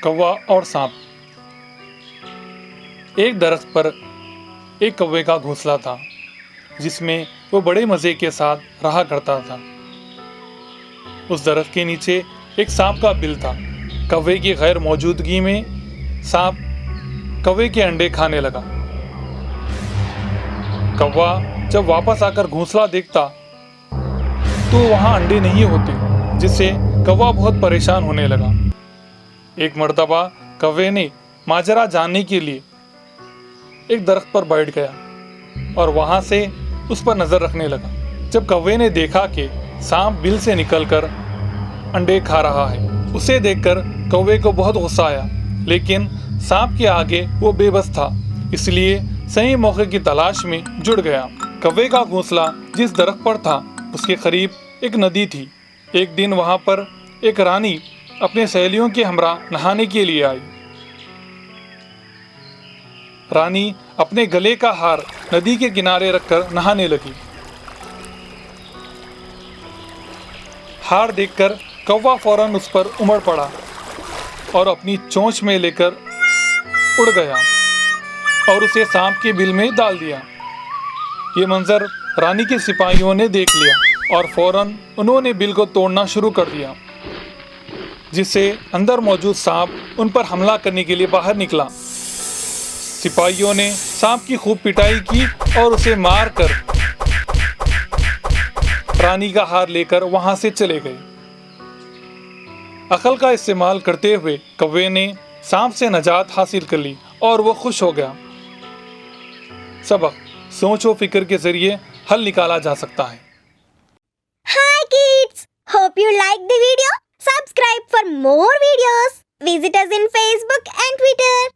कौवा और सांप। एक दरख्त पर एक कौवे का घोंसला था जिसमें वो बड़े मज़े के साथ रहा करता था। उस दरख्त के नीचे एक सांप का बिल था। कौवे की गैर मौजूदगी में सांप कौवे के अंडे खाने लगा। कौवा जब वापस आकर घोंसला देखता तो वहाँ अंडे नहीं होते, जिससे कौवा बहुत परेशान होने लगा। एक मर्तबा कौवे ने माजरा जानने के लिए एक दरख्त पर बैठ गया और वहां से उस पर नजर रखने लगा। जब कौवे ने देखा कि सांप बिल से निकलकर अंडे खा रहा है, उसे देखकर कौवे को बहुत गुस्सा आया, लेकिन सांप के आगे वो बेबस था, इसलिए सही मौके की तलाश में जुट गया। कौवे का घोंसला जिस दरख्त पर था उसके करीब एक नदी थी। एक दिन वहां पर एक रानी अपने सहेलियों के हमरा नहाने के लिए आई। रानी अपने गले का हार नदी के किनारे रखकर नहाने लगी। हार देखकर कौवा फौरन उस पर उमड़ पड़ा और अपनी चोंच में लेकर उड़ गया और उसे सांप के बिल में डाल दिया। ये मंजर रानी के सिपाहियों ने देख लिया और फौरन उन्होंने बिल को तोड़ना शुरू कर दिया, जिससे अंदर मौजूद सांप उन पर हमला करने के लिए बाहर निकला। सिपाहियों ने सांप की खूब पिटाई की और उसे मारकर रानी का हार लेकर वहां से चले गए। अकल का इस्तेमाल करते हुए कौवे ने सांप से नजात हासिल कर ली और वो खुश हो गया। सबक: सोच और फिक्र के जरिए हल निकाला जा सकता है। Hi kids! Hope you like the video. Subscribe for more videos. Visit us in Facebook and Twitter.